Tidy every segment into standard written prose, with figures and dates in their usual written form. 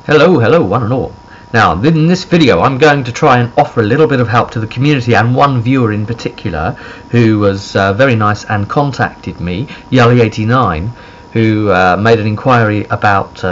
Hello, one and all. Now, in this video, I'm going to try and offer a little bit of help to the community and one viewer in particular who was very nice and contacted me, Yali89, who made an inquiry about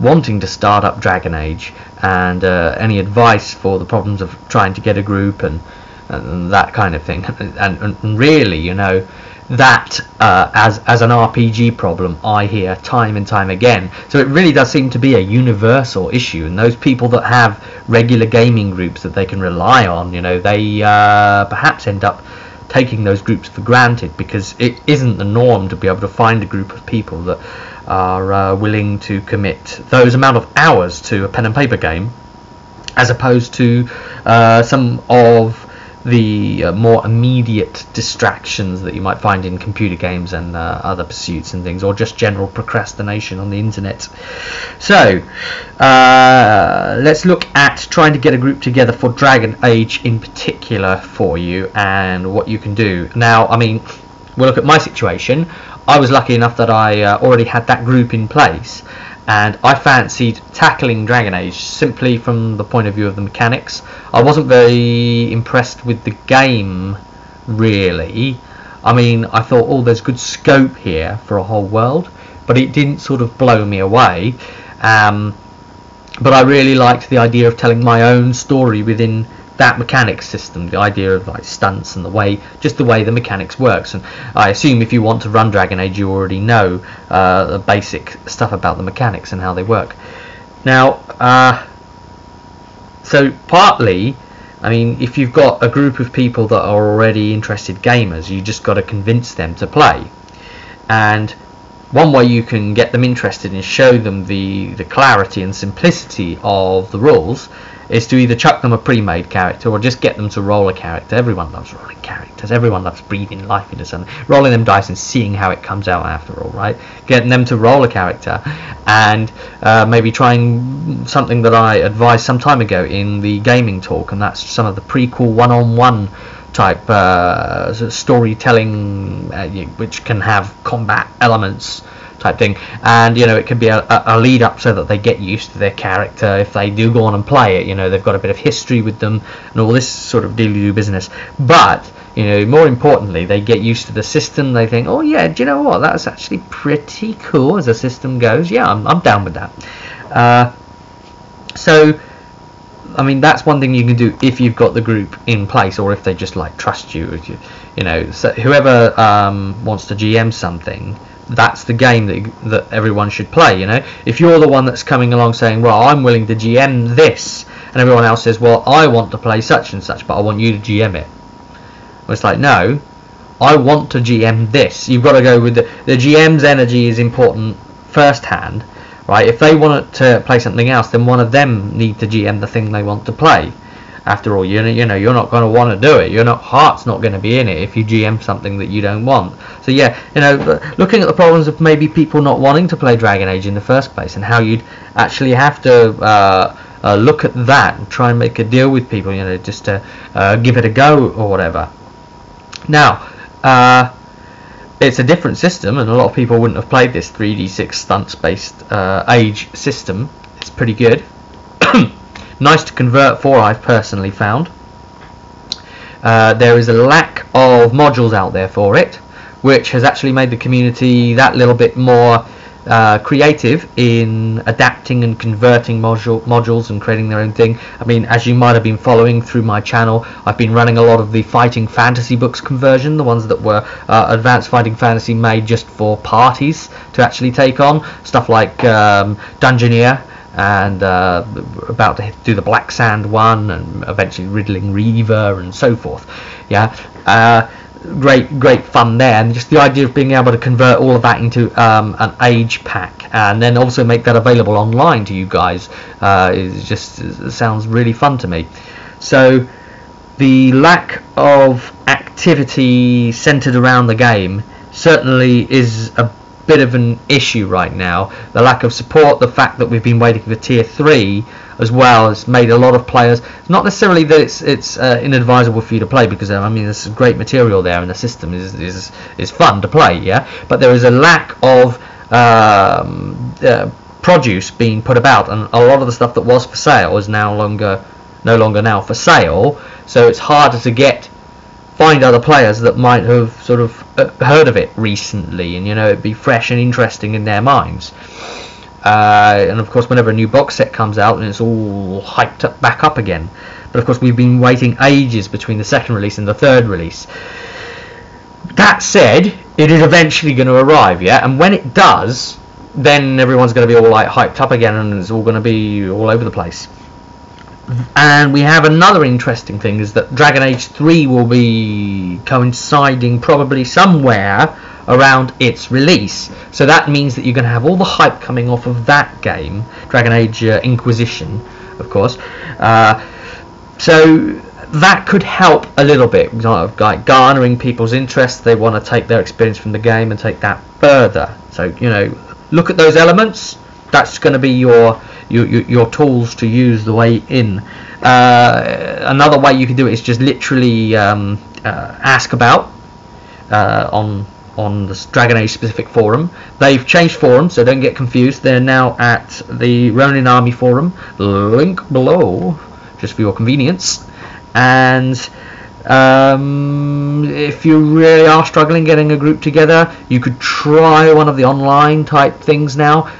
wanting to start up Dragon Age and any advice for the problems of trying to get a group and that kind of thing. And really, you know, that as an RPG problem I hear time and time again. So it really does seem to be a universal issue, and those people that have regular gaming groups that they can rely on, you know, they perhaps end up taking those groups for granted because it isn't the norm to be able to find a group of people that are willing to commit those amount of hours to a pen and paper game, as opposed to some of the more immediate distractions that you might find in computer games and other pursuits and things, or just general procrastination on the internet. So let's look at trying to get a group together for Dragon Age in particular for you and what you can do. Now, I mean, we'll look at my situation. I was lucky enough that I already had that group in place, and I fancied tackling Dragon Age simply from the point of view of the mechanics. I wasn't very impressed with the game, really. I mean, I thought, oh, there's good scope here for a whole world, but it didn't sort of blow me away. But I really liked the idea of telling my own story within that mechanics system, the idea of like stunts and the way the mechanics works. And I assume if you want to run Dragon Age, you already know the basic stuff about the mechanics and how they work. Now, so partly, I mean, if you've got a group of people that are already interested gamers, you just got to convince them to play. And one way you can get them interested is show them the clarity and simplicity of the rules is to either chuck them a pre-made character or just get them to roll a character. Everyone loves rolling characters. Everyone loves breathing life into something. Rolling them dice and seeing how it comes out after all, right? Getting them to roll a character and maybe trying something that I advised some time ago in the gaming talk, and that's some of the prequel one-on-one type storytelling, which can have combat elements type thing, and you know, it could be a lead up so that they get used to their character. If they do go on and play it, you know, they've got a bit of history with them and all this sort of dealy-do business. But you know, more importantly, they get used to the system. They think, oh yeah, do you know what, that's actually pretty cool as a system goes. Yeah, I'm down with that. So I mean, that's one thing you can do if you've got the group in place, or if they just like trust you. You know, so whoever wants to GM something, that's the game that everyone should play. You know, if you're the one that's coming along saying, well, I'm willing to GM this, and everyone else says, well, I want to play such and such, but I want you to GM it. Well, it's like, no, I want to GM this. You've got to go with the GM's energy is important first hand, right? If they want to play something else, then one of them need to GM the thing they want to play. After all, you know, you're not going to want to do it. Your heart's not going to be in it if you GM something that you don't want. So yeah, you know, looking at the problems of maybe people not wanting to play Dragon Age in the first place, and how you'd actually have to look at that and try and make a deal with people, you know, just to give it a go or whatever. Now, it's a different system, and a lot of people wouldn't have played this 3d6 stunts based Age system. It's pretty good. Nice to convert for, I've personally found. There is a lack of modules out there for it, which has actually made the community that little bit more creative in adapting and converting modules and creating their own thing. I mean, as you might have been following through my channel, I've been running a lot of the Fighting Fantasy books conversion, the ones that were advanced Fighting Fantasy made just for parties to actually take on, stuff like Dungeoneer, and about to do the Black Sand one, and eventually Riddling Reaver and so forth. Yeah, great fun there, and just the idea of being able to convert all of that into an Age pack, and then also make that available online to you guys sounds really fun to me. So the lack of activity centered around the game certainly is a bit of an issue right now. The lack of support, the fact that we've been waiting for tier 3 as well, has made a lot of players, not necessarily that it's inadvisable for you to play, because I mean, there's great material there and the system is fun to play, yeah, but there is a lack of produce being put about, and a lot of the stuff that was for sale is no longer now for sale. So it's harder to find other players that might have sort of heard of it recently, and it'd be fresh and interesting in their minds. And of course, whenever a new box set comes out, and it's all hyped back up again. But of course, we've been waiting ages between the second release and the third release. That said, it is eventually going to arrive, yeah. And when it does, then everyone's going to be all like hyped up again, and it's all going to be all over the place. And we have another interesting thing, is that Dragon Age 3 will be coinciding probably somewhere around its release. So that means that you're going to have all the hype coming off of that game, Dragon Age Inquisition, of course. So that could help a little bit, like garnering people's interest. They want to take their experience from the game and take that further. So look at those elements. That's going to be your tools to use the way in. Another way you can do it is just literally ask about on the Dragon Age specific forum. They've changed forums, so don't get confused. They're now at the Ronin Army forum, link below, just for your convenience. And if you really are struggling getting a group together, you could try one of the online type things now.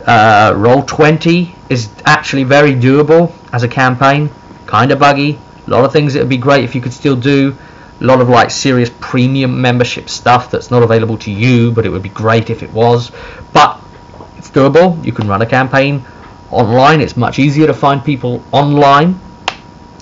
Roll20 is actually very doable as a campaign, kind of buggy, a lot of things that would be great if you could still do, a lot of like serious premium membership stuff that's not available to you, but it would be great if it was. But it's doable. You can run a campaign online. It's much easier to find people online,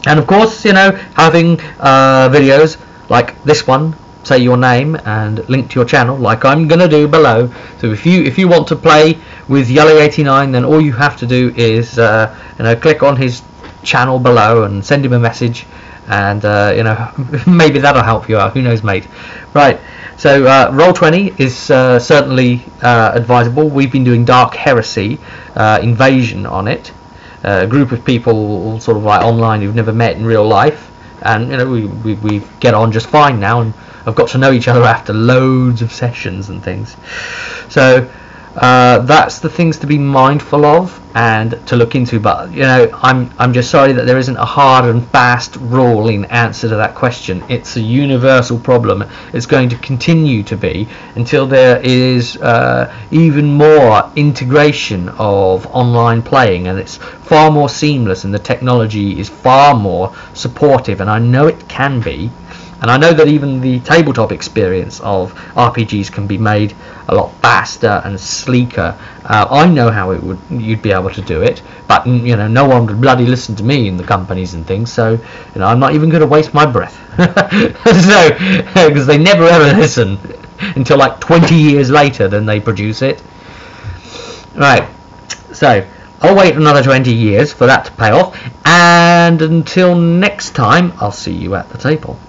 and of course, having videos like this one, say your name and link to your channel, like I'm gonna do below. So if you want to play with Yellow89, then all you have to do is click on his channel below and send him a message, and maybe that'll help you out. Who knows, mate? Right. So Roll20 is certainly advisable. We've been doing Dark Heresy Invasion on it. A group of people sort of like online who've never met in real life, and we get on just fine now, and I've got to know each other after loads of sessions and things. So that's the things to be mindful of and to look into. But I'm just sorry that there isn't a hard and fast rule in answer to that question. It's a universal problem. It's going to continue to be until there is even more integration of online playing, and it's far more seamless, and the technology is far more supportive, and I know it can be. And I know that even the tabletop experience of RPGs can be made a lot faster and sleeker. I know how you'd be able to do it, but no one would bloody listen to me in the companies and things. So I'm not even going to waste my breath. So because they never ever listen until like 20 years later, then they produce it. Right. So I'll wait another 20 years for that to pay off, and until next time, I'll see you at the table.